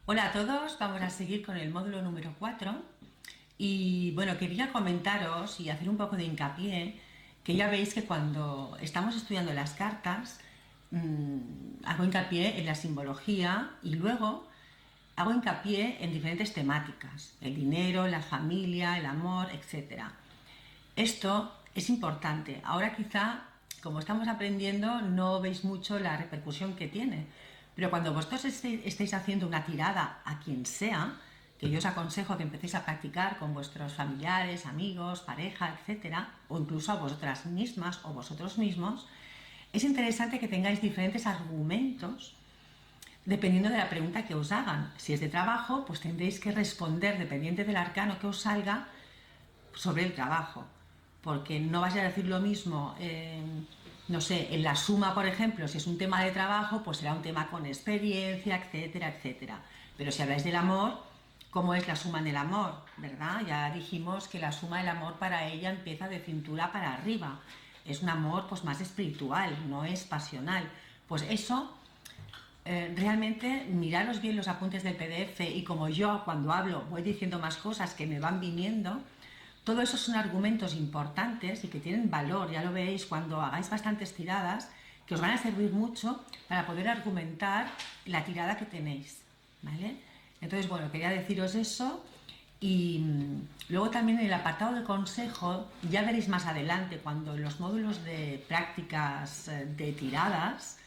Hola a todos, vamos a seguir con el módulo número 4 y bueno, quería comentaros y hacer un poco de hincapié que ya veis que cuando estamos estudiando las cartas hago hincapié en la simbología y luego hago hincapié en diferentes temáticas, el dinero, la familia, el amor, etcétera. Esto es importante. Ahora quizá, como estamos aprendiendo, no veis mucho la repercusión que tiene. Pero cuando vosotros estéis haciendo una tirada a quien sea, que yo os aconsejo que empecéis a practicar con vuestros familiares, amigos, pareja, etcétera, o incluso a vosotras mismas o vosotros mismos, es interesante que tengáis diferentes argumentos dependiendo de la pregunta que os hagan. Si es de trabajo, pues tendréis que responder, dependiente del arcano que os salga, sobre el trabajo, porque no vais a decir lo mismo, no sé, en la suma, por ejemplo, si es un tema de trabajo, pues será un tema con experiencia, etcétera, etcétera. Pero si habláis del amor, ¿cómo es la suma en el amor? ¿Verdad? Ya dijimos que la suma del amor para ella empieza de cintura para arriba. Es un amor pues más espiritual, no es pasional. Pues eso realmente miraros bien los apuntes del PDF y como yo cuando hablo voy diciendo más cosas que me van viniendo, todo eso son argumentos importantes y que tienen valor, ya lo veréis cuando hagáis bastantes tiradas, que os van a servir mucho para poder argumentar la tirada que tenéis, ¿vale? Entonces, bueno, quería deciros eso y luego también en el apartado de consejo, ya veréis más adelante, cuando en los módulos de prácticas de tiradas,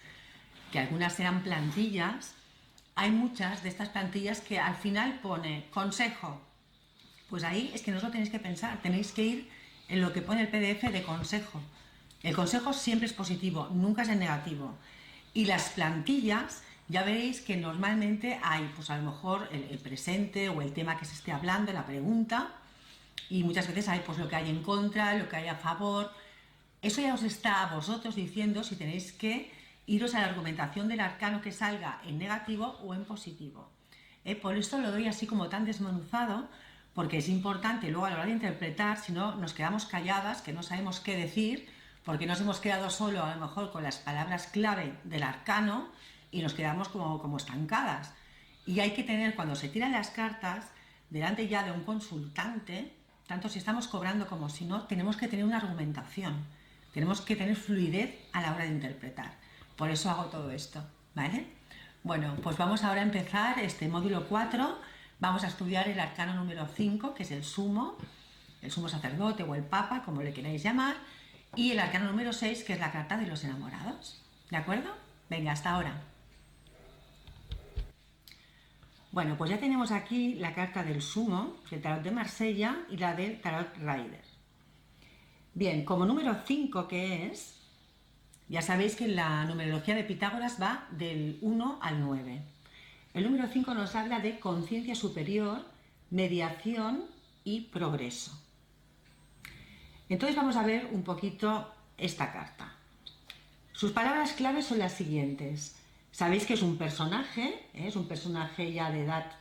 que algunas serán plantillas, hay muchas de estas plantillas que al final pone consejo. Pues ahí es que no os lo tenéis que pensar, tenéis que ir en lo que pone el PDF de consejo. El consejo siempre es positivo, nunca es en negativo. Y las plantillas, ya veréis que normalmente hay, pues a lo mejor el presente o el tema que se esté hablando, la pregunta, y muchas veces hay pues lo que hay en contra, lo que hay a favor. Eso ya os está a vosotros diciendo si tenéis que iros a la argumentación del arcano que salga en negativo o en positivo. Por esto lo doy así como tan desmenuzado, porque es importante luego a la hora de interpretar, si no nos quedamos calladas, que no sabemos qué decir, porque nos hemos quedado solo a lo mejor con las palabras clave del arcano y nos quedamos como estancadas. Y hay que tener, cuando se tiran las cartas, delante ya de un consultante, tanto si estamos cobrando como si no, tenemos que tener una argumentación, tenemos que tener fluidez a la hora de interpretar. Por eso hago todo esto, ¿vale? Bueno, pues vamos ahora a empezar este módulo 4. Vamos a estudiar el arcano número 5, que es el sumo sacerdote o el papa, como le queráis llamar, y el arcano número 6, que es la carta de los enamorados. ¿De acuerdo? Venga, hasta ahora. Bueno, pues ya tenemos aquí la carta del sumo, del tarot de Marsella y la del tarot Rider. Bien, como número 5 que es, ya sabéis que la numerología de Pitágoras va del 1 al 9. El número 5 nos habla de conciencia superior, mediación y progreso. Entonces vamos a ver un poquito esta carta. Sus palabras claves son las siguientes. Sabéis que es un personaje ya de edad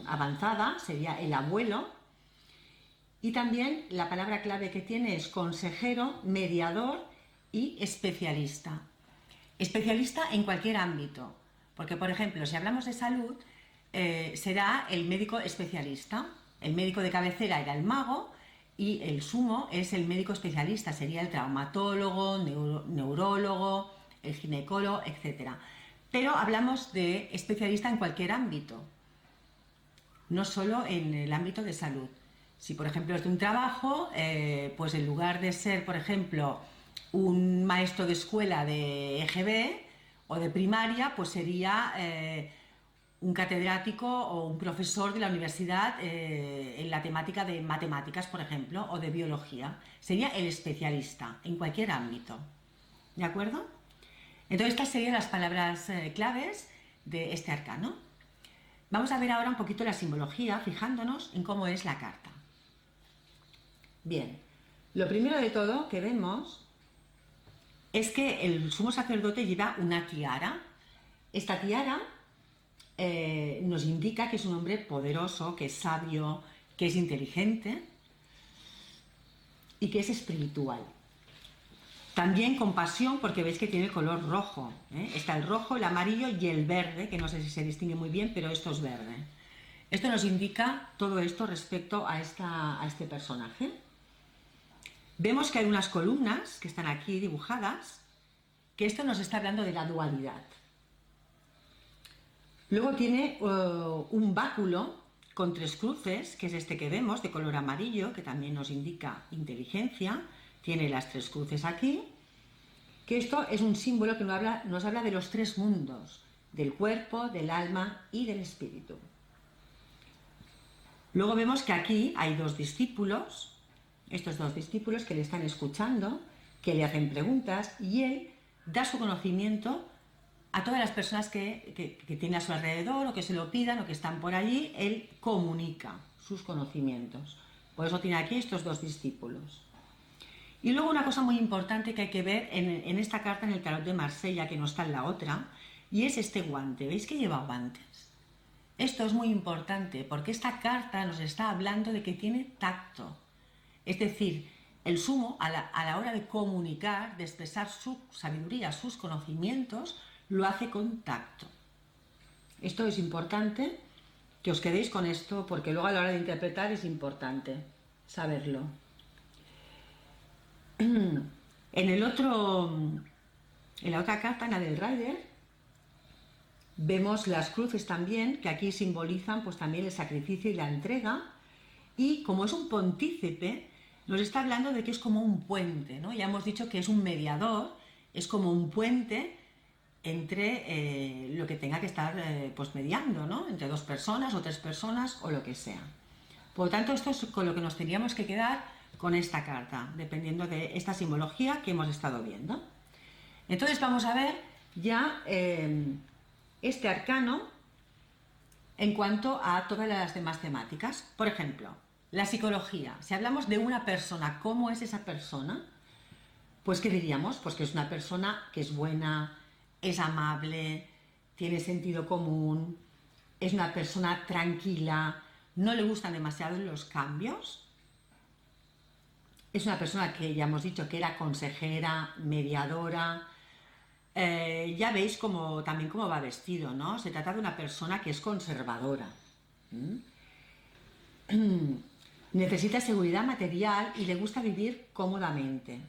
avanzada, sería el abuelo. Y también la palabra clave que tiene es consejero, mediador y especialista. Especialista en cualquier ámbito, porque por ejemplo, si hablamos de salud, será el médico especialista. El médico de cabecera era el mago y el sumo es el médico especialista, sería el traumatólogo, neurólogo, el ginecólogo, etc. Pero hablamos de especialista en cualquier ámbito, no solo en el ámbito de salud. Si por ejemplo es de un trabajo, pues en lugar de ser, por ejemplo, un maestro de escuela de EGB o de primaria, pues sería un catedrático o un profesor de la universidad en la temática de matemáticas, por ejemplo, o de biología. Sería el especialista en cualquier ámbito. ¿De acuerdo? Entonces estas serían las palabras claves de este arcano. Vamos a ver ahora un poquito la simbología, fijándonos en cómo es la carta. Bien, lo primero de todo que vemos es que el sumo sacerdote lleva una tiara. Esta tiara nos indica que es un hombre poderoso, que es sabio, que es inteligente y que es espiritual. También con pasión, porque veis que tiene el color rojo, ¿eh? Está el rojo, el amarillo y el verde, que no sé si se distingue muy bien, pero esto es verde. Esto nos indica todo esto respecto a este personaje. Vemos que hay unas columnas que están aquí dibujadas, que esto nos está hablando de la dualidad. Luego tiene un báculo con 3 cruces, que es este que vemos, de color amarillo, que también nos indica inteligencia. Tiene las 3 cruces aquí, que esto es un símbolo que nos habla de los 3 mundos, del cuerpo, del alma y del espíritu. Luego vemos que aquí hay 2 discípulos, estos 2 discípulos que le están escuchando, que le hacen preguntas y él da su conocimiento a todas las personas que tiene a su alrededor o que se lo pidan o que están por allí. Él comunica sus conocimientos. Por eso tiene aquí estos 2 discípulos. Y luego una cosa muy importante que hay que ver en esta carta, en el tarot de Marsella, que no está en la otra, y es este guante. ¿Veis que lleva guantes? Esto es muy importante porque esta carta nos está hablando de que tiene tacto. Es decir, el sumo a la hora de comunicar, de expresar su sabiduría, sus conocimientos, lo hace con tacto. Esto es importante, que os quedéis con esto, porque luego a la hora de interpretar es importante saberlo. En la otra carta, en la del Rider, vemos las cruces también, que aquí simbolizan pues también el sacrificio y la entrega, y como es un pontícipe, nos está hablando de que es como un puente, ¿no? Ya hemos dicho que es un mediador, es como un puente entre lo que tenga que estar pues mediando, ¿no? Entre 2 personas o 3 personas o lo que sea. Por lo tanto, esto es con lo que nos tendríamos que quedar con esta carta, dependiendo de esta simbología que hemos estado viendo. Entonces vamos a ver ya este arcano en cuanto a todas las demás temáticas. Por ejemplo, la psicología. Si hablamos de una persona, ¿cómo es esa persona? Pues ¿qué diríamos? Pues que es una persona que es buena, es amable, tiene sentido común, es una persona tranquila, no le gustan demasiado los cambios. Es una persona que ya hemos dicho que era consejera, mediadora. Ya veis también cómo va vestido, ¿no? Se trata de una persona que es conservadora. Necesita seguridad material y le gusta vivir cómodamente.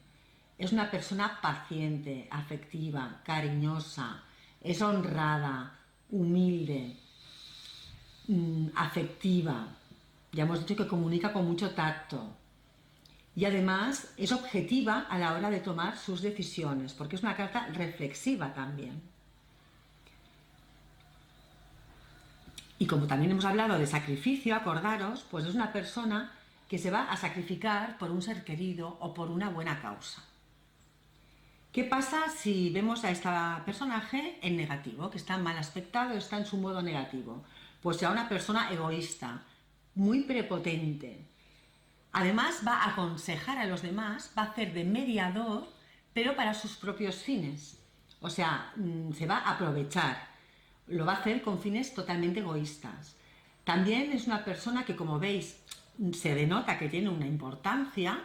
Es una persona paciente, afectiva, cariñosa, es honrada, humilde, afectiva. Ya hemos dicho que comunica con mucho tacto. Y además es objetiva a la hora de tomar sus decisiones, porque es una carta reflexiva también. Y como también hemos hablado de sacrificio, acordaros, pues es una persona que se va a sacrificar por un ser querido o por una buena causa. ¿Qué pasa si vemos a este personaje en negativo, que está mal aspectado, está en su modo negativo? Pues será una persona egoísta, muy prepotente. Además va a aconsejar a los demás, va a hacer de mediador, pero para sus propios fines. O sea, se va a aprovechar. Lo va a hacer con fines totalmente egoístas. También es una persona que, como veis, se denota que tiene una importancia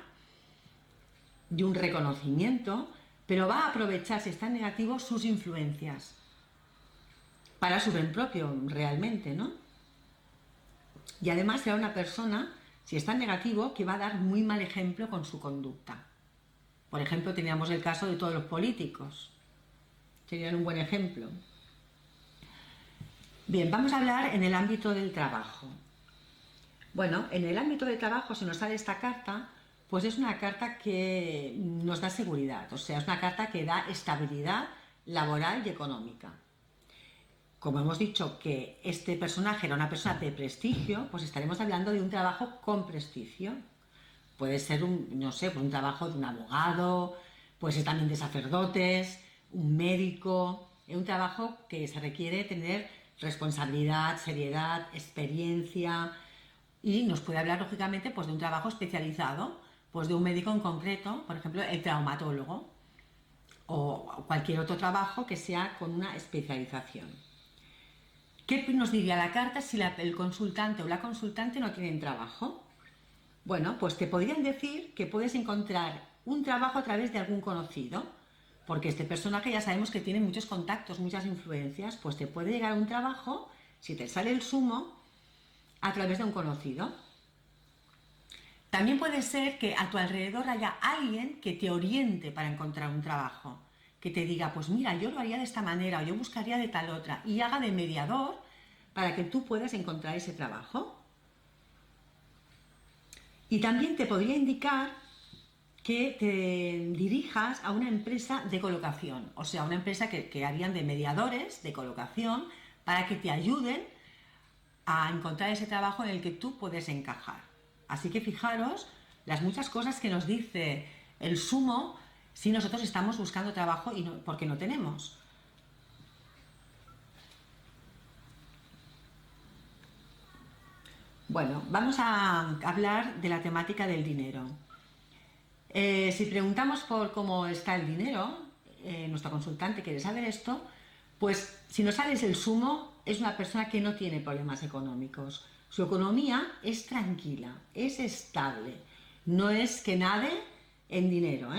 y un reconocimiento, pero va a aprovechar, si está en negativo, sus influencias para su bien propio, realmente, ¿no? Y además será una persona, si está en negativo, que va a dar muy mal ejemplo con su conducta. Por ejemplo, teníamos el caso de todos los políticos. Serían un buen ejemplo. Bien, vamos a hablar en el ámbito del trabajo. Bueno, en el ámbito del trabajo, si nos sale esta carta, pues es una carta que nos da seguridad, o sea, es una carta que da estabilidad laboral y económica. Como hemos dicho que este personaje era una persona de prestigio, pues estaremos hablando de un trabajo con prestigio. Puede ser un trabajo de un abogado, puede ser también de sacerdotes, un médico, un trabajo que se requiere tener responsabilidad, seriedad, experiencia, y nos puede hablar lógicamente pues de un trabajo especializado, pues de un médico en concreto, por ejemplo el traumatólogo, o cualquier otro trabajo que sea con una especialización. ¿Qué nos diría la carta si el consultante o la consultante no tienen trabajo? Bueno, pues te podrían decir que puedes encontrar un trabajo a través de algún conocido, porque este personaje ya sabemos que tiene muchos contactos, muchas influencias, pues te puede llegar un trabajo, si te sale el sumo, a través de un conocido. También puede ser que a tu alrededor haya alguien que te oriente para encontrar un trabajo, que te diga, pues mira, yo lo haría de esta manera o yo buscaría de tal otra, y haga de mediador para que tú puedas encontrar ese trabajo. Y también te podría indicar que te dirijas a una empresa de colocación, o sea, una empresa que harían de mediadores de colocación para que te ayuden a encontrar ese trabajo en el que tú puedes encajar. Así que fijaros las muchas cosas que nos dice el sumo si nosotros estamos buscando trabajo y no, porque no tenemos. Bueno, vamos a hablar de la temática del dinero. Si preguntamos por cómo está el dinero, nuestro consultante quiere saber esto, pues si nos sale el sumo, es una persona que no tiene problemas económicos. Su economía es tranquila, es estable, no es que nade en dinero,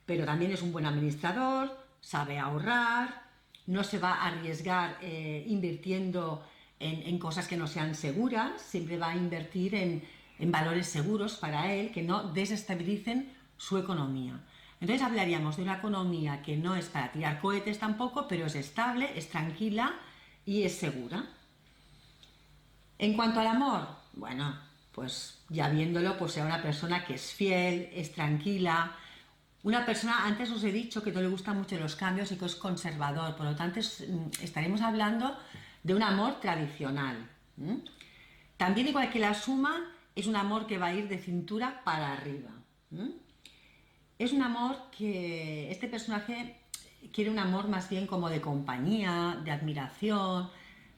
pero también es un buen administrador, sabe ahorrar, no se va a arriesgar invirtiendo en cosas que no sean seguras, siempre va a invertir en valores seguros para él que no desestabilicen su economía. Entonces hablaríamos de una economía que no es para tirar cohetes tampoco, pero es estable, es tranquila y es segura. En cuanto al amor, bueno, pues ya viéndolo, pues sea una persona que es fiel, es tranquila, una persona, antes os he dicho que no le gustan mucho los cambios y que es conservador, por lo tanto estaremos hablando de un amor tradicional. También, igual que la suma, es un amor que va a ir de cintura para arriba. Es un amor que este personaje quiere un amor más bien como de compañía, de admiración,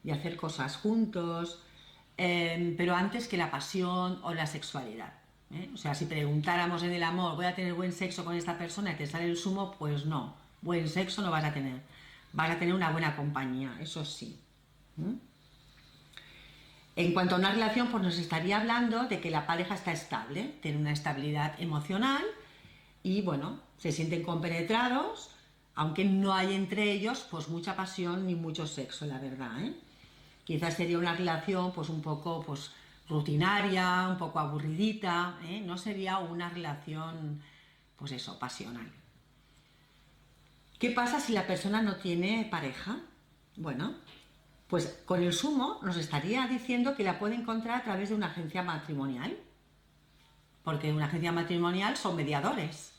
de hacer cosas juntos, pero antes que la pasión o la sexualidad. O sea, si preguntáramos en el amor, ¿voy a tener buen sexo con esta persona y te sale el sumo? Pues no, buen sexo no vas a tener. Vas a tener una buena compañía, eso sí. En cuanto a una relación, pues nos estaría hablando de que la pareja está estable, tiene una estabilidad emocional y, bueno, se sienten compenetrados, aunque no hay entre ellos pues mucha pasión ni mucho sexo, la verdad. Quizás sería una relación pues un poco pues rutinaria, un poco aburridita, no sería una relación pues eso, pasional. ¿Qué pasa si la persona no tiene pareja? Bueno, pues con el sumo nos estaría diciendo que la puede encontrar a través de una agencia matrimonial, porque una agencia matrimonial son mediadores.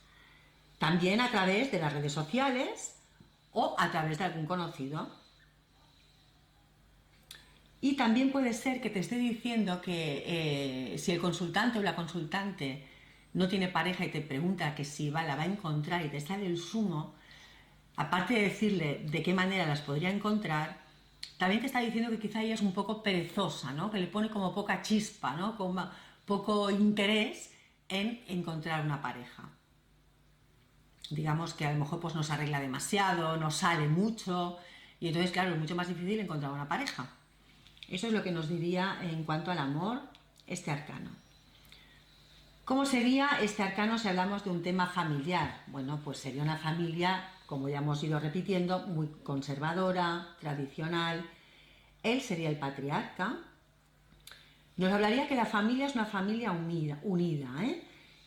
También a través de las redes sociales o a través de algún conocido. Y también puede ser que te esté diciendo que si el consultante o la consultante no tiene pareja y te pregunta que si la va a encontrar y te sale el sumo, aparte de decirle de qué manera las podría encontrar, también te está diciendo que quizá ella es un poco perezosa, ¿no? Que le pone como poca chispa, ¿no? Como poco interés en encontrar una pareja. Digamos que a lo mejor pues no se arregla demasiado, no sale mucho y entonces claro, es mucho más difícil encontrar una pareja. Eso es lo que nos diría en cuanto al amor este arcano. ¿Cómo sería este arcano si hablamos de un tema familiar? Bueno, pues sería una familia, como ya hemos ido repitiendo, muy conservadora, tradicional. Él sería el patriarca. Nos hablaría que la familia es una familia unida,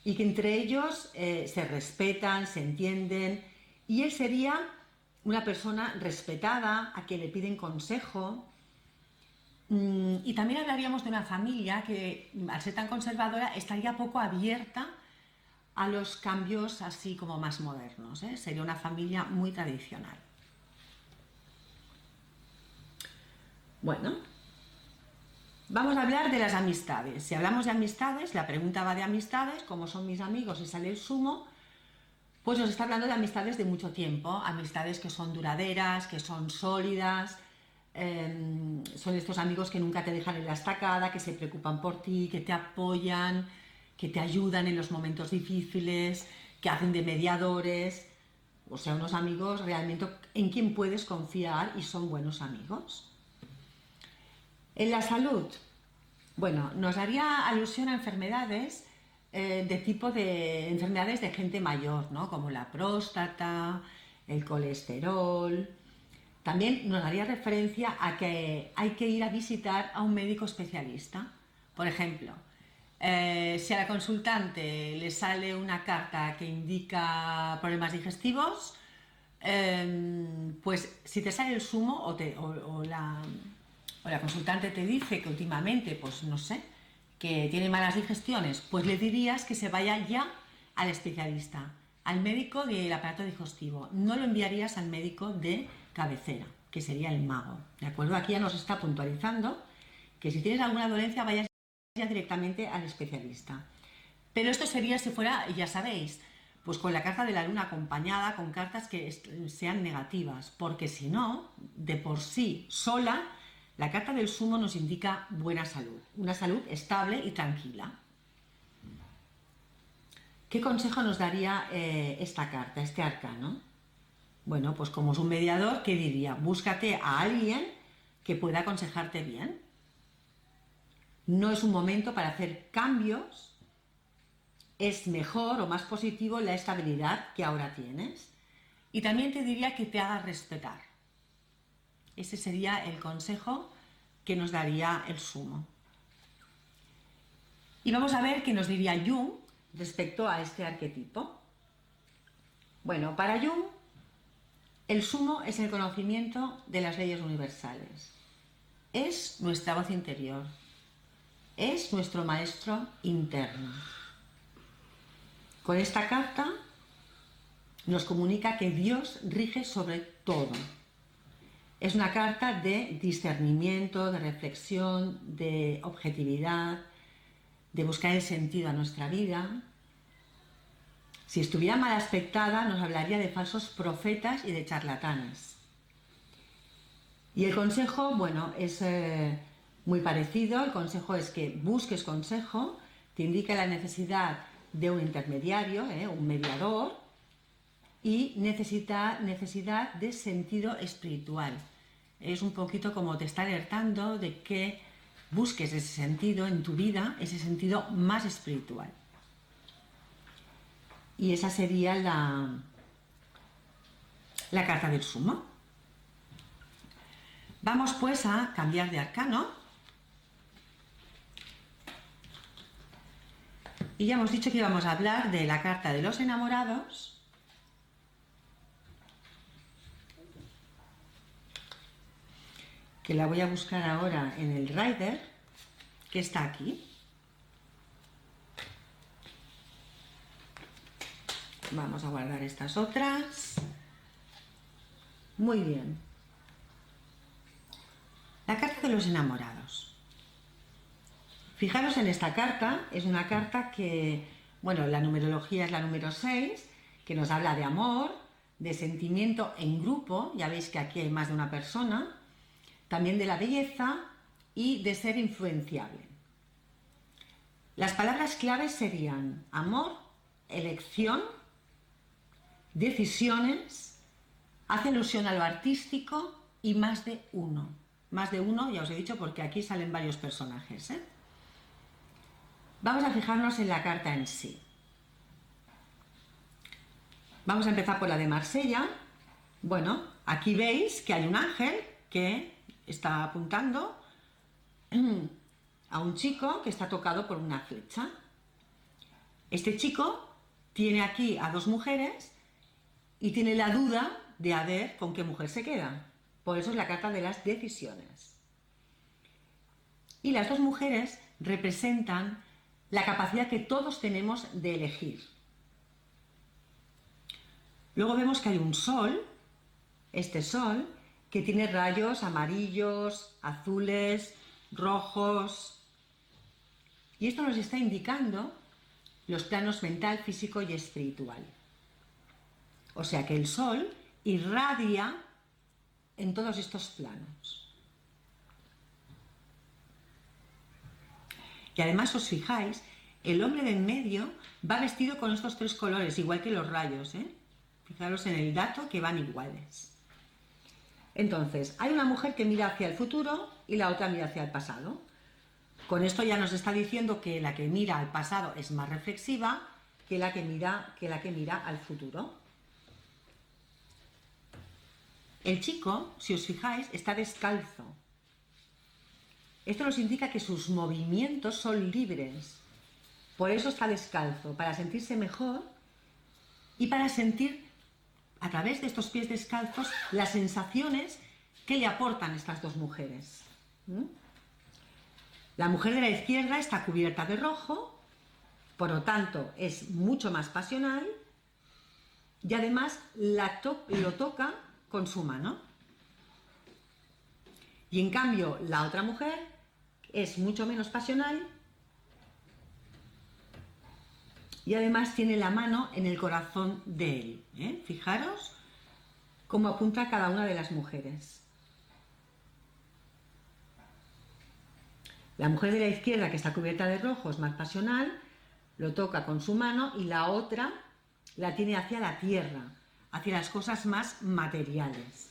y que entre ellos se respetan, se entienden, y él sería una persona respetada, a quien le piden consejo. Y también hablaríamos de una familia que, al ser tan conservadora, estaría poco abierta a los cambios así como más modernos. Sería una familia muy tradicional. Bueno, vamos a hablar de las amistades. Si hablamos de amistades, la pregunta va de amistades, ¿cómo son mis amigos? Y sale el sumo, pues nos está hablando de amistades de mucho tiempo, amistades que son duraderas, que son sólidas. Son estos amigos que nunca te dejan en la estacada, que se preocupan por ti, que te apoyan, que te ayudan en los momentos difíciles, que hacen de mediadores. O sea, unos amigos realmente en quien puedes confiar y son buenos amigos. En la salud, Bueno, nos haría alusión a enfermedades de tipo de enfermedades de gente mayor, ¿no? Como la próstata, el colesterol. También nos haría referencia a que hay que ir a visitar a un médico especialista. Por ejemplo, si a la consultante le sale una carta que indica problemas digestivos, pues si te sale el zumo o la consultante te dice que últimamente, pues no sé, que tiene malas digestiones, pues le dirías que se vaya ya al especialista, al médico del aparato digestivo. No lo enviarías al médico de cabecera, que sería el mago, ¿de acuerdo? Aquí ya nos está puntualizando que si tienes alguna dolencia vayas ya directamente al especialista. Pero esto sería si fuera, ya sabéis, pues con la carta de la luna acompañada con cartas que sean negativas, porque si no, de por sí sola, la carta del sumo nos indica buena salud, una salud estable y tranquila. ¿Qué consejo nos daría esta carta, este arcano? Bueno, pues como es un mediador, ¿qué diría? Búscate a alguien que pueda aconsejarte bien. No es un momento para hacer cambios, es mejor o más positivo la estabilidad que ahora tienes. Y también te diría que te hagas respetar. Ese sería el consejo que nos daría el sumo. Y vamos a ver qué nos diría Jung respecto a este arquetipo. Bueno, para Jung, el sumo es el conocimiento de las leyes universales. Es nuestra voz interior. Es nuestro maestro interno. Con esta carta nos comunica que Dios rige sobre todo. Es una carta de discernimiento, de reflexión, de objetividad, de buscar el sentido a nuestra vida. Si estuviera mal aspectada, nos hablaría de falsos profetas y de charlatanes. Y el consejo, bueno, es muy parecido. El consejo es que busques consejo, te indica la necesidad de un intermediario, un mediador, y necesidad de sentido espiritual. Es un poquito como te está alertando de que busques ese sentido en tu vida, ese sentido más espiritual. Y esa sería la carta del sumo. Vamos pues a cambiar de arcano. Y ya hemos dicho que íbamos a hablar de la carta de los enamorados. Que la voy a buscar ahora en el Rider, que está aquí. Vamos a guardar estas otras. Muy bien. La carta de los enamorados. Fijaros en esta carta, es una carta que, bueno, la numerología es la número 6, que nos habla de amor, de sentimiento en grupo, ya veis que aquí hay más de una persona, también de la belleza y de ser influenciable. Las palabras claves serían amor, elección, decisiones, hace alusión a lo artístico y más de uno. Más de uno, ya os he dicho, porque aquí salen varios personajes, ¿eh? Vamos a fijarnos en la carta en sí. Vamos a empezar por la de Marsella. Bueno, aquí veis que hay un ángel que está apuntando a un chico que está tocado por una flecha. Este chico tiene aquí a dos mujeres y tiene la duda de a ver con qué mujer se queda. Por eso es la carta de las decisiones. Y las dos mujeres representan la capacidad que todos tenemos de elegir. Luego vemos que hay un sol, este sol, que tiene rayos amarillos, azules, rojos. Y esto nos está indicando los planos mental, físico y espiritual. O sea que el sol irradia en todos estos planos. Y además os fijáis, el hombre de en medio va vestido con estos tres colores, igual que los rayos, ¿eh? Fijaros en el dato que van iguales. Entonces, hay una mujer que mira hacia el futuro y la otra mira hacia el pasado. Con esto ya nos está diciendo que la que mira al pasado es más reflexiva que la que mira al futuro. El chico, si os fijáis, está descalzo. Esto nos indica que sus movimientos son libres. Por eso está descalzo, para sentirse mejor y para sentir a través de estos pies descalzos las sensaciones que le aportan estas dos mujeres. La mujer de la izquierda está cubierta de rojo, por lo tanto es mucho más pasional y además lo toca con su mano. Y en cambio la otra mujer es mucho menos pasional y además tiene la mano en el corazón de él. Fijaros cómo apunta cada una de las mujeres. La mujer de la izquierda, que está cubierta de rojo, es más pasional, lo toca con su mano y la otra la tiene hacia la tierra, hacia las cosas más materiales.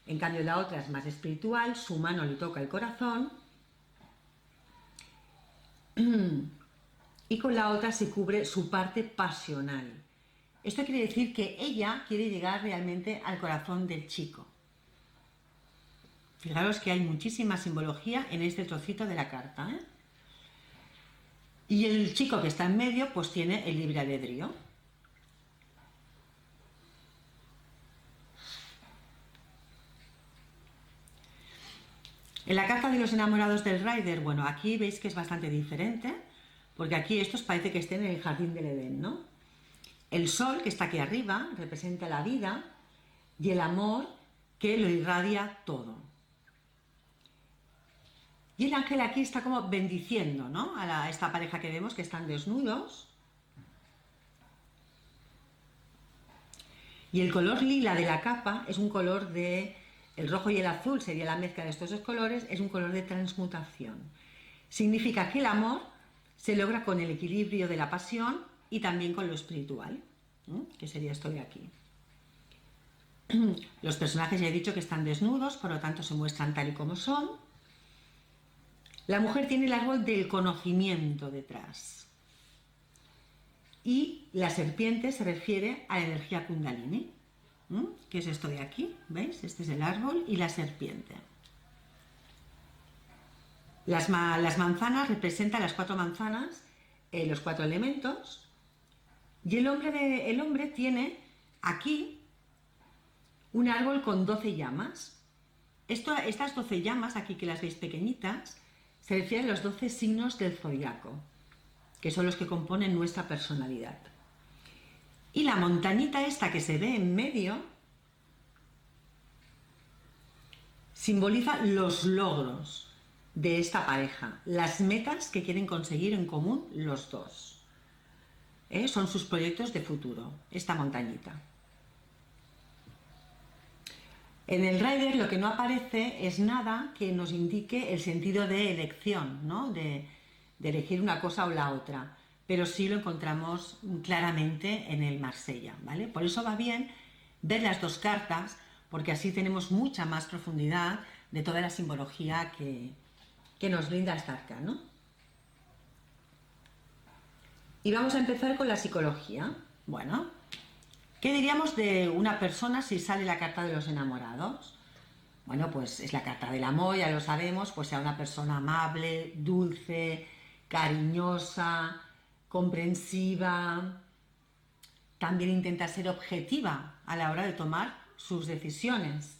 En cambio la otra es más espiritual, su mano le toca el corazón y con la otra se cubre su parte pasional. Esto quiere decir que ella quiere llegar realmente al corazón del chico. Fijaros que hay muchísima simbología en este trocito de la carta, ¿eh? Y el chico que está en medio pues tiene el libre albedrío. En la carta de los enamorados del Rider, bueno, aquí veis que es bastante diferente, porque aquí estos parece que estén en el jardín del Edén, ¿no? El sol que está aquí arriba representa la vida y el amor que lo irradia todo. Y el ángel aquí está como bendiciendo, ¿no? A esta pareja que vemos que están desnudos. Y el color lila de la capa es un color de... El rojo y el azul sería la mezcla de estos dos colores, es un color de transmutación. Significa que el amor se logra con el equilibrio de la pasión y también con lo espiritual, que sería esto de aquí. Los personajes ya he dicho que están desnudos, por lo tanto se muestran tal y como son. La mujer tiene el árbol del conocimiento detrás. Y la serpiente se refiere a la energía kundalini. ¿Qué es esto de aquí? ¿Veis? Este es el árbol y la serpiente. Las manzanas representan las 4 manzanas, los 4 elementos. Y el hombre tiene aquí un árbol con 12 llamas. Estas 12 llamas, aquí que las veis pequeñitas, se refieren a los 12 signos del zodiaco, que son los que componen nuestra personalidad. Y la montañita esta que se ve en medio simboliza los logros de esta pareja, las metas que quieren conseguir en común los dos. Son sus proyectos de futuro, esta montañita. En el Rider lo que no aparece es nada que nos indique el sentido de elección, ¿no? de elegir una cosa o la otra, pero sí lo encontramos claramente en el Marsella, ¿vale? Por eso va bien ver las dos cartas, porque así tenemos mucha más profundidad de toda la simbología que nos brinda esta arca, ¿no? Y vamos a empezar con la psicología. Bueno, ¿qué diríamos de una persona si sale la carta de los enamorados? Bueno, pues es la carta del amor, ya lo sabemos, pues sea una persona amable, dulce, cariñosa, comprensiva. También intenta ser objetiva a la hora de tomar sus decisiones.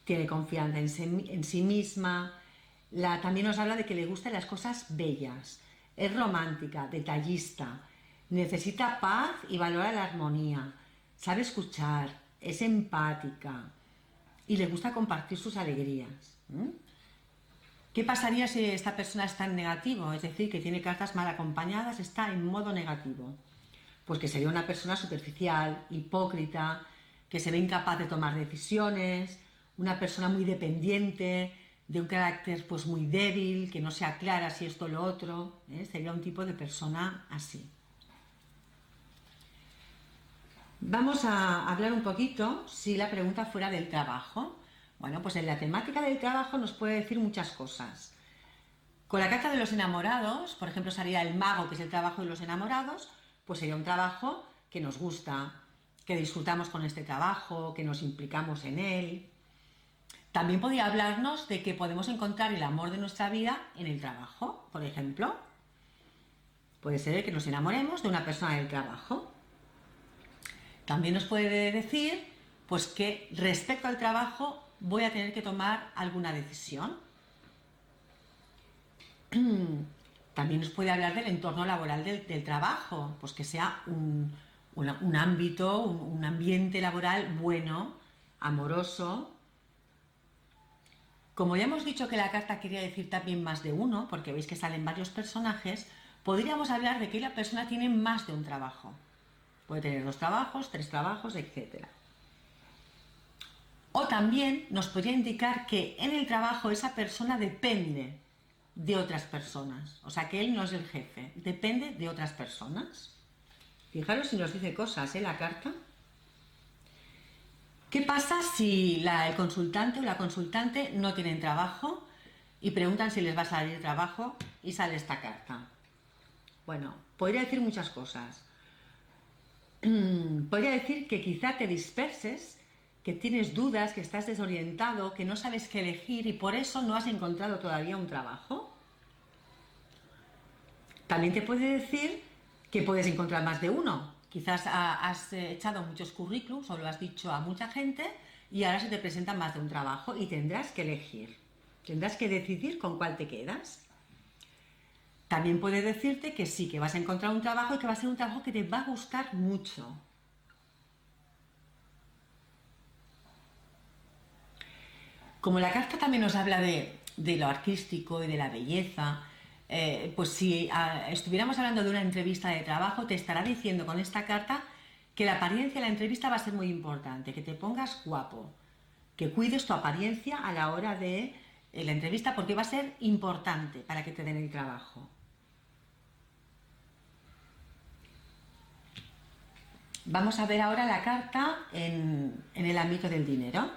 Tiene confianza en sí misma. También nos habla de que le gustan las cosas bellas. Es romántica, detallista, necesita paz y valora la armonía. Sabe escuchar, es empática y le gusta compartir sus alegrías. ¿Qué pasaría si esta persona está en negativo? Es decir, que tiene cartas mal acompañadas, está en modo negativo. Pues que sería una persona superficial, hipócrita, que se ve incapaz de tomar decisiones, una persona muy dependiente, de un carácter pues muy débil, que no se aclara si esto o lo otro. Sería un tipo de persona así. Vamos a hablar un poquito si la pregunta fuera del trabajo. Bueno, pues en la temática del trabajo nos puede decir muchas cosas. Con la carta de los enamorados, por ejemplo, salía el mago, que es el trabajo de los enamorados, pues sería un trabajo que nos gusta, que disfrutamos con este trabajo, que nos implicamos en él. También podría hablarnos de que podemos encontrar el amor de nuestra vida en el trabajo, por ejemplo. Puede ser que nos enamoremos de una persona del trabajo. También nos puede decir, pues, que respecto al trabajo voy a tener que tomar alguna decisión. También nos puede hablar del entorno laboral del trabajo, pues que sea un ámbito, un ambiente laboral bueno, amoroso. Como ya hemos dicho que la carta quería decir también más de uno, porque veis que salen varios personajes, podríamos hablar de que la persona tiene más de un trabajo. Puede tener 2 trabajos, 3 trabajos, etc. O también nos podría indicar que en el trabajo esa persona depende de otras personas. O sea, que él no es el jefe, depende de otras personas. Fijaros si nos dice cosas, la carta. ¿Qué pasa si el consultante o la consultante no tienen trabajo y preguntan si les va a salir trabajo y sale esta carta? Bueno, podría decir muchas cosas. Podría decir que quizá te disperses, que tienes dudas, que estás desorientado, que no sabes qué elegir y por eso no has encontrado todavía un trabajo. También te puede decir que puedes encontrar más de uno. Quizás has echado muchos currículums o lo has dicho a mucha gente y ahora se te presenta más de un trabajo y tendrás que elegir. Tendrás que decidir con cuál te quedas. También puede decirte que sí, que vas a encontrar un trabajo y que va a ser un trabajo que te va a gustar mucho. Como la carta también nos habla de lo artístico y de la belleza, pues si estuviéramos hablando de una entrevista de trabajo, te estará diciendo con esta carta que la apariencia de la entrevista va a ser muy importante, que te pongas guapo, que cuides tu apariencia a la hora de la entrevista porque va a ser importante para que te den el trabajo. Vamos a ver ahora la carta en el ámbito del dinero.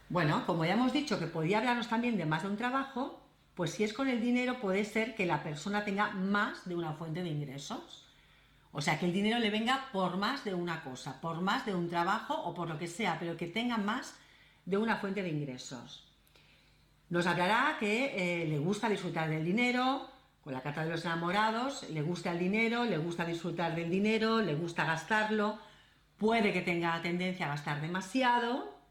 Bueno, como ya hemos dicho que podía hablarnos también de más de un trabajo, pues si es con el dinero puede ser que la persona tenga más de una fuente de ingresos. O sea, que el dinero le venga por más de una cosa, por más de un trabajo o por lo que sea, pero que tenga más de una fuente de ingresos. Nos hablará que le gusta disfrutar del dinero, con la carta de los enamorados, le gusta el dinero, le gusta disfrutar del dinero, le gusta gastarlo, puede que tenga tendencia a gastar demasiado.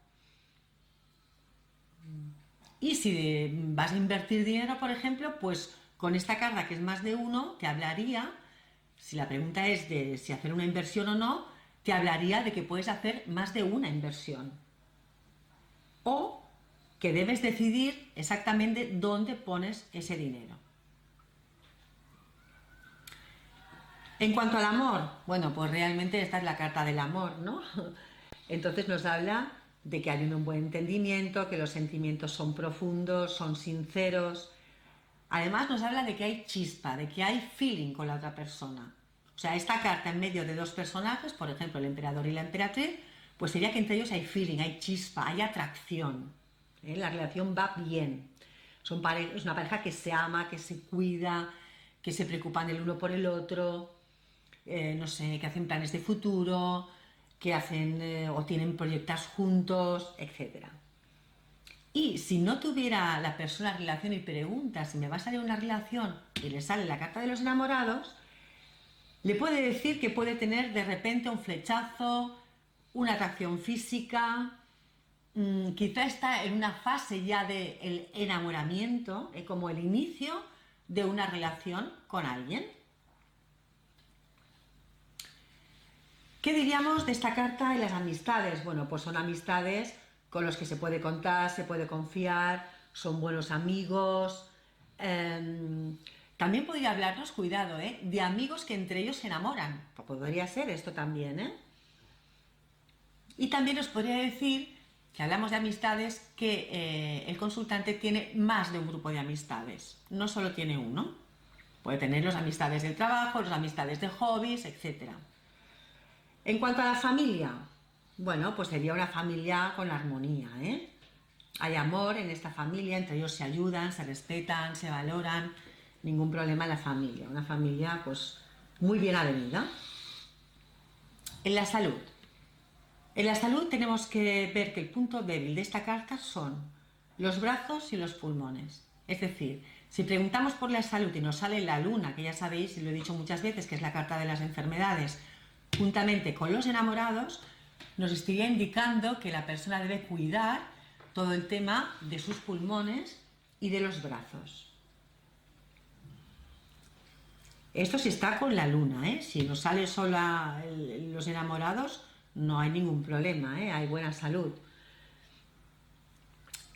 Y si vas a invertir dinero, por ejemplo, pues con esta carta que es más de uno, te hablaría, si la pregunta es de si hacer una inversión o no, te hablaría de que puedes hacer más de una inversión. O que debes decidir exactamente dónde pones ese dinero. En cuanto al amor, bueno, pues realmente esta es la carta del amor, ¿no? Entonces nos habla de que hay un buen entendimiento, que los sentimientos son profundos, son sinceros. Además nos habla de que hay chispa, de que hay feeling con la otra persona. O sea, esta carta en medio de 2 personajes, por ejemplo, el emperador y la emperatriz, pues sería que entre ellos hay feeling, hay chispa, hay atracción. La relación va bien. Es una pareja que se ama, que se cuida, que se preocupan el uno por el otro, no sé, que hacen planes de futuro, que hacen o tienen proyectos juntos, etc. Y si no tuviera la persona relación y pregunta si me va a salir una relación y le sale la carta de los enamorados, le puede decir que puede tener de repente un flechazo, una atracción física, quizá está en una fase ya del enamoramiento, como el inicio de una relación con alguien. ¿Qué diríamos de esta carta y las amistades? Bueno, pues son amistades con los que se puede contar, se puede confiar, son buenos amigos. También podría hablarnos, cuidado, de amigos que entre ellos se enamoran. Podría ser esto también, Y también nos podría decir, que hablamos de amistades, que el consultante tiene más de un grupo de amistades, no solo tiene uno. Puede tener las amistades del trabajo, las amistades de hobbies, etc. En cuanto a la familia, bueno, pues sería una familia con armonía, Hay amor en esta familia, entre ellos se ayudan, se respetan, se valoran. ningún problema en la familia, una familia pues muy bien avenida. En la salud. En la salud tenemos que ver que el punto débil de esta carta son los brazos y los pulmones. Es decir, si preguntamos por la salud y nos sale la luna, que ya sabéis, y lo he dicho muchas veces, que es la carta de las enfermedades, juntamente con los enamorados, nos estaría indicando que la persona debe cuidar todo el tema de sus pulmones y de los brazos. Esto sí está con la luna, ¿eh? Si nos sale sola los enamorados, no hay ningún problema, ¿eh? Hay buena salud.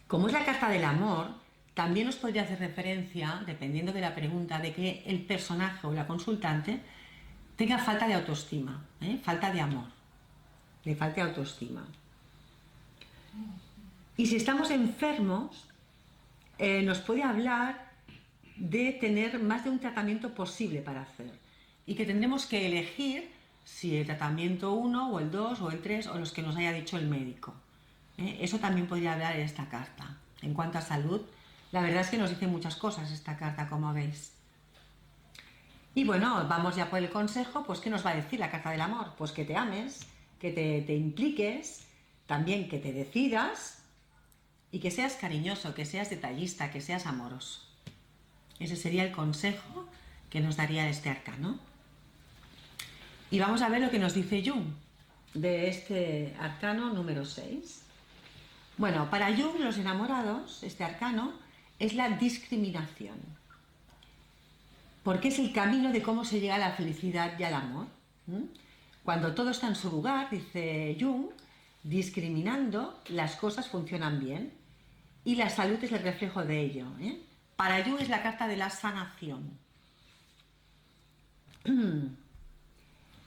Como es la carta del amor, también nos podría hacer referencia, dependiendo de la pregunta, de que el personaje o la consultante tenga falta de autoestima, ¿eh? Falta de amor, le falte autoestima. Y si estamos enfermos, nos puede hablar de tener más de un tratamiento posible para hacer y que tendremos que elegir si el tratamiento 1 o el 2 o el 3 o los que nos haya dicho el médico. Eso también podría hablar en esta carta. En cuanto a salud, la verdad es que nos dice muchas cosas esta carta, como veis. Y bueno, vamos ya por el consejo. Pues ¿qué nos va a decir la carta del amor? Pues que te ames, que te impliques, también que te decidas y que seas cariñoso, que seas detallista, que seas amoroso. Ese sería el consejo que nos daría este arcano. Y vamos a ver lo que nos dice Jung de este arcano número 6. Bueno, para Jung, los enamorados, este arcano, es la discriminación. Porque es el camino de cómo se llega a la felicidad y al amor. Cuando todo está en su lugar, dice Jung, discriminando, las cosas funcionan bien. Y la salud es el reflejo de ello, ¿eh? Para Jung es la carta de la sanación.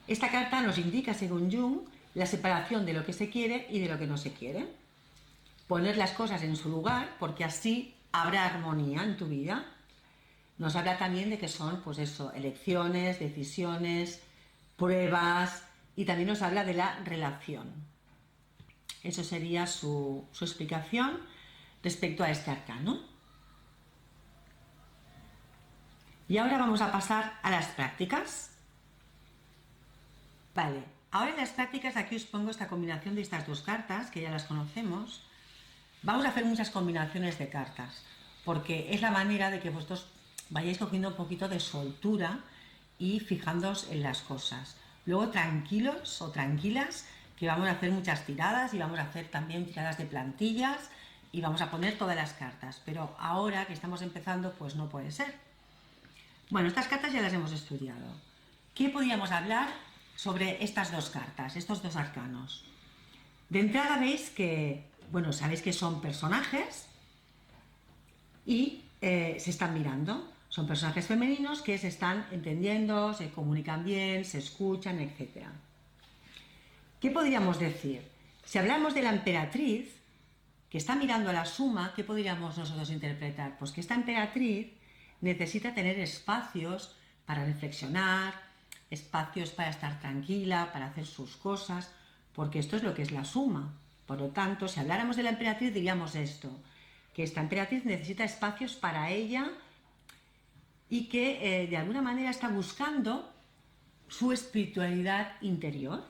Esta carta nos indica, según Jung, la separación de lo que se quiere y de lo que no se quiere. Poner las cosas en su lugar, porque así habrá armonía en tu vida. Nos habla también de que son, pues eso, elecciones, decisiones, pruebas, y también nos habla de la relación. Eso sería su explicación respecto a este arcano. Y ahora vamos a pasar a las prácticas. Vale, ahora en las prácticas aquí os pongo esta combinación de estas dos cartas, que ya las conocemos. Vamos a hacer muchas combinaciones de cartas, porque es la manera de que vosotros vayáis cogiendo un poquito de soltura y fijándoos en las cosas. Luego tranquilos o tranquilas, que vamos a hacer muchas tiradas y vamos a hacer también tiradas de plantillas y vamos a poner todas las cartas. Pero ahora que estamos empezando, pues no puede ser. Bueno, estas cartas ya las hemos estudiado. ¿Qué podríamos hablar sobre estas dos cartas, estos dos arcanos? De entrada veis que, bueno, sabéis que son personajes y se están mirando. Son personajes femeninos que se están entendiendo, se comunican bien, se escuchan, etc. ¿Qué podríamos decir? Si hablamos de la emperatriz, que está mirando a la suma, ¿qué podríamos nosotros interpretar? Pues que esta emperatriz necesita tener espacios para reflexionar, espacios para estar tranquila, para hacer sus cosas, porque esto es lo que es la suma. Por lo tanto, si habláramos de la emperatriz, diríamos esto, que esta emperatriz necesita espacios para ella y que de alguna manera está buscando su espiritualidad interior.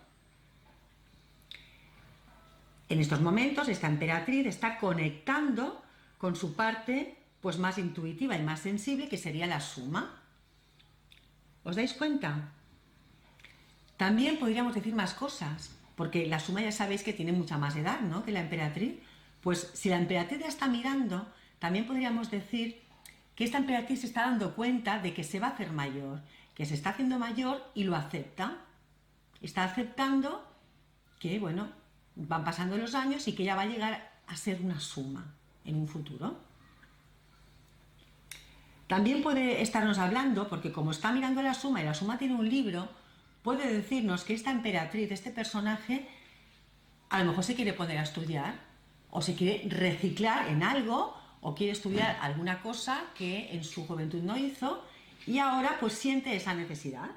En estos momentos, esta emperatriz está conectando con su parte pues más intuitiva y más sensible, que sería la suma. ¿Os dais cuenta? También podríamos decir más cosas, porque la suma ya sabéis que tiene mucha más edad, ¿no?, que la emperatriz. Pues si la emperatriz ya está mirando, también podríamos decir que esta emperatriz se está dando cuenta de que se va a hacer mayor, que se está haciendo mayor y lo acepta. Está aceptando que, bueno, van pasando los años y que ya va a llegar a ser una suma en un futuro. También puede estarnos hablando, porque como está mirando la suma y la suma tiene un libro, puede decirnos que esta emperatriz, este personaje, a lo mejor se quiere poner a estudiar o se quiere reciclar en algo o quiere estudiar alguna cosa que en su juventud no hizo y ahora pues siente esa necesidad.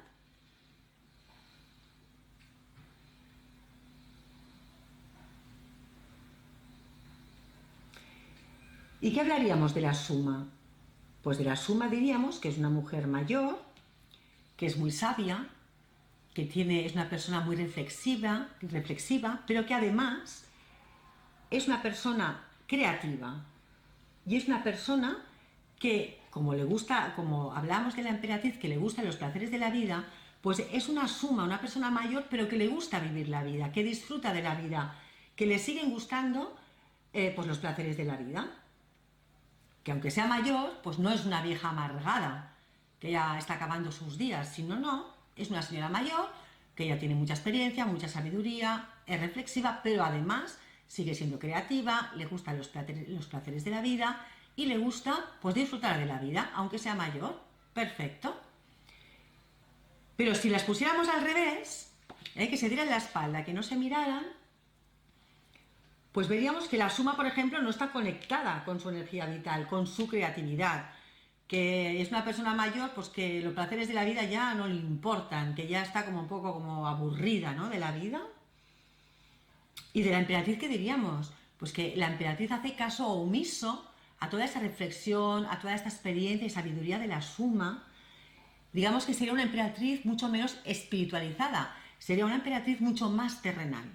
¿Y qué hablaríamos de la suma? Pues de la suma diríamos que es una mujer mayor, que es muy sabia, que es una persona muy reflexiva, pero que además es una persona creativa y es una persona que, como hablamos de la emperatriz, que le gustan los placeres de la vida, pues es una suma, una persona mayor, pero que le gusta vivir la vida, que disfruta de la vida, que le siguen gustando pues los placeres de la vida. Que aunque sea mayor, pues no es una vieja amargada, que ya está acabando sus días, sino es una señora mayor, que ya tiene mucha experiencia, mucha sabiduría, es reflexiva, pero además sigue siendo creativa, le gustan los placeres de la vida y le gusta pues disfrutar de la vida, aunque sea mayor. Perfecto. Pero si las pusiéramos al revés, que se dieran la espalda, que no se miraran, pues veríamos que la suma, por ejemplo, no está conectada con su energía vital, con su creatividad, que es una persona mayor, pues que los placeres de la vida ya no le importan, que ya está como un poco como aburrida, ¿no?, de la vida. Y de la emperatriz, ¿qué diríamos? Pues que la emperatriz hace caso omiso a toda esa reflexión, a toda esta experiencia y sabiduría de la suma. Digamos que sería una emperatriz mucho menos espiritualizada, sería una emperatriz mucho más terrenal.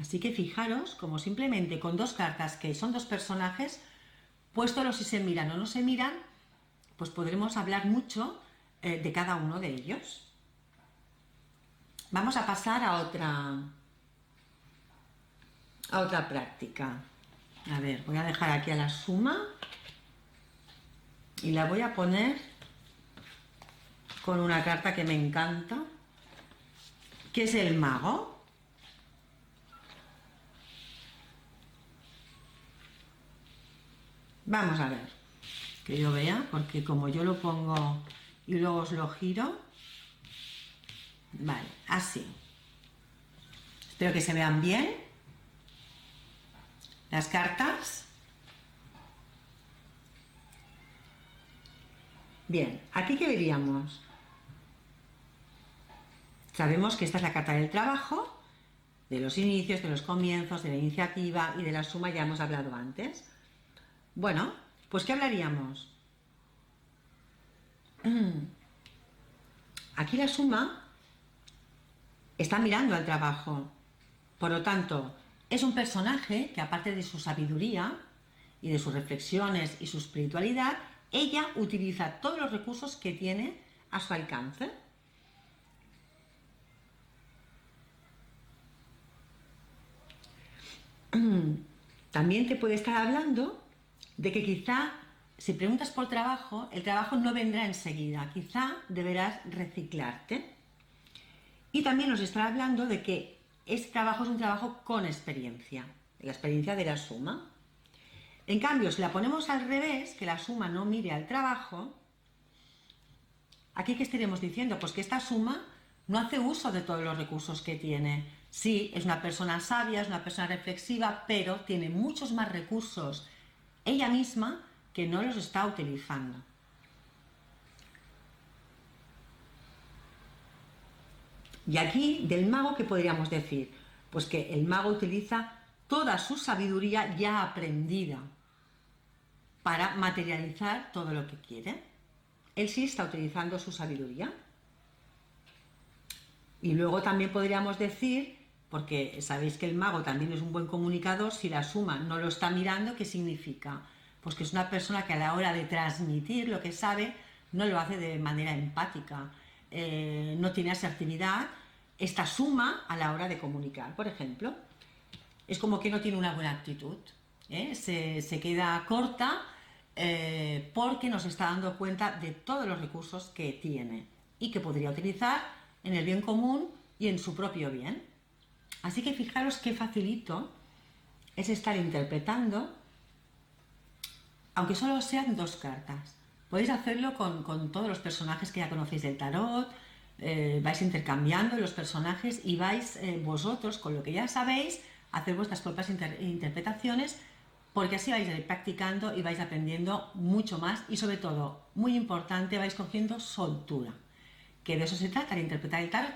Así que fijaros como simplemente con dos cartas que son dos personajes, puestos si se miran o no se miran, pues podremos hablar mucho de cada uno de ellos. Vamos a pasar a otra práctica. A ver, voy a dejar aquí a la suma y la voy a poner con una carta que me encanta, que es el mago. Vamos a ver, que yo vea, porque como yo lo pongo y luego os lo giro, vale, así. Espero que se vean bien las cartas. Bien, aquí ¿qué veríamos? Sabemos que esta es la carta del trabajo, de los inicios, de los comienzos, de la iniciativa y de la suma, ya hemos hablado antes. Bueno, pues ¿qué hablaríamos? Aquí la suma está mirando al trabajo. Por lo tanto, es un personaje que, aparte de su sabiduría y de sus reflexiones y su espiritualidad, ella utiliza todos los recursos que tiene a su alcance. También te puede estar hablando de que quizá, si preguntas por trabajo, el trabajo no vendrá enseguida, quizá deberás reciclarte. Y también nos está hablando de que este trabajo es un trabajo con experiencia, la experiencia de la suma. En cambio, si la ponemos al revés, que la suma no mire al trabajo, ¿aquí qué estaremos diciendo? Pues que esta suma no hace uso de todos los recursos que tiene. Sí, es una persona sabia, es una persona reflexiva, pero tiene muchos más recursos ella misma que no los está utilizando. Y aquí, del mago, ¿qué podríamos decir? Pues que el mago utiliza toda su sabiduría ya aprendida para materializar todo lo que quiere. Él sí está utilizando su sabiduría. Y luego también podríamos decir, porque sabéis que el mago también es un buen comunicador, si la suma no lo está mirando, ¿qué significa? Pues que es una persona que a la hora de transmitir lo que sabe, no lo hace de manera empática, no tiene asertividad, esta suma a la hora de comunicar, por ejemplo. Es como que no tiene una buena actitud, se queda corta porque nos está dando cuenta de todos los recursos que tiene y que podría utilizar en el bien común y en su propio bien. Así que fijaros qué facilito es estar interpretando, aunque solo sean dos cartas. Podéis hacerlo con todos los personajes que ya conocéis del tarot, vais intercambiando los personajes y vais vosotros, con lo que ya sabéis, a hacer vuestras propias interpretaciones, porque así vais a ir practicando y vais aprendiendo mucho más y, sobre todo, muy importante, vais cogiendo soltura, que de eso se trata, de interpretar el tarot.